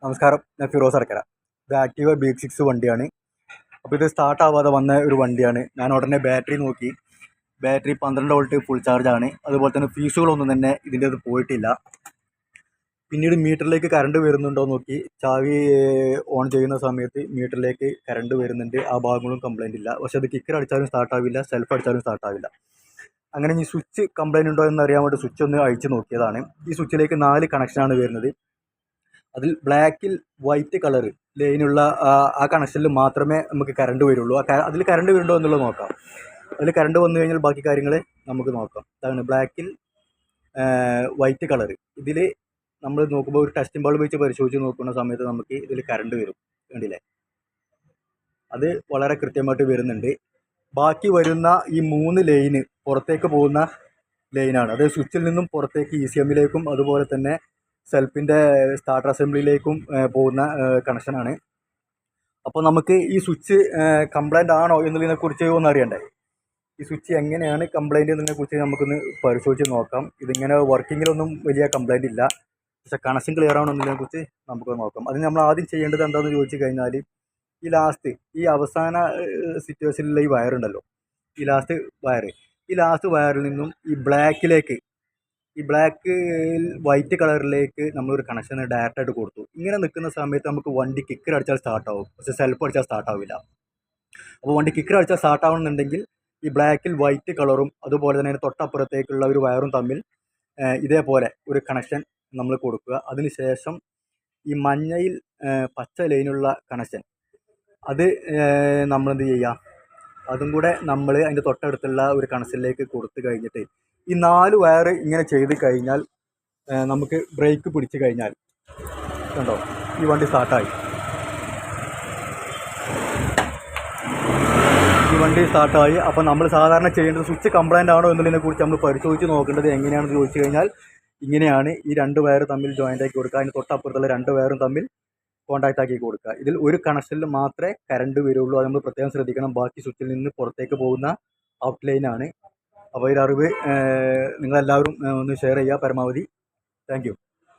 നമസ്കാരം, ഞാൻ ഫിറോസ് അടക്കര. ഇത് ആക്റ്റീവ BX6 വണ്ടിയാണ്. അപ്പോൾ ഇത് സ്റ്റാർട്ട് ആവാതെ വന്ന ഒരു വണ്ടിയാണ്. ഞാൻ ഉടനെ ബാറ്ററി നോക്കി. ബാറ്ററി 12 വോൾട്ട് ഫുൾ ചാർജാണ്. അതുപോലെ തന്നെ ഫീസുകളൊന്നും തന്നെ ഇതിൻ്റെ അത് പോയിട്ടില്ല. പിന്നീട് മീറ്ററിലേക്ക് കറണ്ട് വരുന്നുണ്ടോ നോക്കി. ചാവി ഓൺ ചെയ്യുന്ന സമയത്ത് മീറ്ററിലേക്ക് കറണ്ട് വരുന്നുണ്ട്. ആ ഭാഗങ്ങളും കംപ്ലൈൻ്റ് ഇല്ല. പക്ഷേ അത് കിക്കർ അടിച്ചാലും സ്റ്റാർട്ടാവില്ല, സെൽഫ് അടിച്ചാലും സ്റ്റാർട്ടാവില്ല. അങ്ങനെ ഈ സ്വിച്ച് കംപ്ലൈൻ്റ് ഉണ്ടോ എന്ന് അറിയാൻ വേണ്ടി സ്വിച്ച് ഒന്ന് അഴിച്ച് നോക്കിയതാണ്. ഈ സ്വിച്ചിലേക്ക് 4 കണക്ഷനാണ് വരുന്നത്. അതിൽ ബ്ലാക്കിൽ വൈറ്റ് കളർ ലൈനുള്ള ആ കണക്ഷനിൽ മാത്രമേ നമുക്ക് കറണ്ട് വരുള്ളൂ. അതിൽ കറണ്ട് വരുന്നുണ്ടോ എന്നുള്ളത് നോക്കാം. അതിൽ കറണ്ട് വന്നു കഴിഞ്ഞാൽ ബാക്കി കാര്യങ്ങൾ നമുക്ക് നോക്കാം. അതാണ് ബ്ലാക്കിൽ വൈറ്റ് കളർ. ഇതിൽ നമ്മൾ നോക്കുമ്പോൾ ഒരു ടെസ്റ്റിംഗ് ബൾബ് വെച്ച് പരിശോധിച്ച് നോക്കുന്ന സമയത്ത് നമുക്ക് ഇതിൽ കറണ്ട് വരും. കണ്ടില്ലേ, അത് വളരെ കൃത്യമായിട്ട് വരുന്നുണ്ട്. ബാക്കി വരുന്ന ഈ 3 ലൈന് പുറത്തേക്ക് പോകുന്ന ലൈനാണ്. അത് സ്വിച്ചിൽ നിന്നും പുറത്തേക്ക് ECMലേക്കും അതുപോലെ തന്നെ സെൽഫിൻ്റെ സ്റ്റാർട്ടർ അസംബ്ലിയിലേക്കും പോകുന്ന കണക്ഷനാണ്. അപ്പോൾ നമുക്ക് ഈ സ്വിച്ച് കംപ്ലൈൻ്റ് ആണോ എന്നുള്ളതിനെക്കുറിച്ച് ഒന്ന് അറിയണ്ടേ. ഈ സ്വിച്ച് എങ്ങനെയാണ് കംപ്ലൈൻറ്റ് എന്നതിനെക്കുറിച്ച് നമുക്കൊന്ന് പരിശോധിച്ച് നോക്കാം. ഇതിങ്ങനെ വർക്കിങ്ങിലൊന്നും വലിയ കംപ്ലൈൻ്റ് ഇല്ല, പക്ഷേ കണക്ഷൻ ക്ലിയർ ആണോ എന്നതിനെക്കുറിച്ച് നമുക്ക് നോക്കാം. അതിന് നമ്മൾ ആദ്യം ചെയ്യേണ്ടത് എന്താണെന്ന് ചോദിച്ചു കഴിഞ്ഞാൽ, ഈ അവസാന സിറ്റുവേഷനിലുള്ള ഈ വയറുണ്ടല്ലോ, ഈ ലാസ്റ്റ് വയറിൽ നിന്നും ഈ ബ്ലാക്ക് വൈറ്റ് കളറിലേക്ക് നമ്മളൊരു കണക്ഷൻ ഡയറക്റ്റായിട്ട് കൊടുത്തു. ഇങ്ങനെ നിൽക്കുന്ന സമയത്ത് നമുക്ക് വണ്ടി കിക്കർ അടിച്ചാൽ സ്റ്റാർട്ടാവും, പക്ഷേ സെൽഫ് അടിച്ചാൽ സ്റ്റാർട്ടാവില്ല. അപ്പോൾ വണ്ടി കിക്കർ അടിച്ചാൽ സ്റ്റാർട്ടാവണമെന്നുണ്ടെങ്കിൽ ഈ ബ്ലാക്കിൽ വൈറ്റ് കളറും അതുപോലെ തന്നെ തൊട്ടപ്പുറത്തേക്കുള്ള ഒരു വയറും തമ്മിൽ ഇതേപോലെ ഒരു കണക്ഷൻ നമ്മൾ കൊടുക്കുക. അതിനുശേഷം ഈ മഞ്ഞയിൽ പച്ച ലൈനുള്ള കണക്ഷൻ അത് നമ്മളെന്ത് ചെയ്യുക, അതും കൂടെ നമ്മൾ അതിൻ്റെ തൊട്ടടുത്തുള്ള ഒരു കണക്ഷനിലേക്ക് കൊടുത്തു കഴിഞ്ഞിട്ട് ഈ 4 വയർ ഇങ്ങനെ ചെയ്ത് കഴിഞ്ഞാൽ നമുക്ക് ബ്രേക്ക് പിടിച്ച് കഴിഞ്ഞാൽ കണ്ടോ ഈ വണ്ടി സ്റ്റാർട്ടായി. അപ്പോൾ നമ്മൾ സാധാരണ ചെയ്യേണ്ടത് സ്വിച്ച് കംപ്ലൈൻ്റ് ആണോ എന്നതിനെക്കുറിച്ച് നമ്മൾ പരിശോധിച്ച് നോക്കേണ്ടത് എങ്ങനെയാണെന്ന് ചോദിച്ചു കഴിഞ്ഞാൽ ഇങ്ങനെയാണ്. ഈ 2 വയർ തമ്മിൽ ജോയിൻ്റ് ആക്കി കൊടുക്കുക. അതിന് തൊട്ടപ്പുറത്തുള്ള 2 വയറും തമ്മിൽ കോൺടാക്റ്റ് ആക്കി കൊടുക്കുക. ഇതിൽ ഒരു കണക്ഷനിൽ മാത്രമേ കറണ്ട് വരുള്ളൂ. അത് നമ്മൾ പ്രത്യേകം ശ്രദ്ധിക്കണം. ബാക്കി സ്വിച്ചിൽ നിന്ന് പുറത്തേക്ക് പോകുന്ന ഔട്ട് ലൈനാണ്. അപ്പോൾ ഈ അറിവ് നിങ്ങളെല്ലാവരും ഒന്ന് ഷെയർ ചെയ്യുക പരമാവധി. Thank you.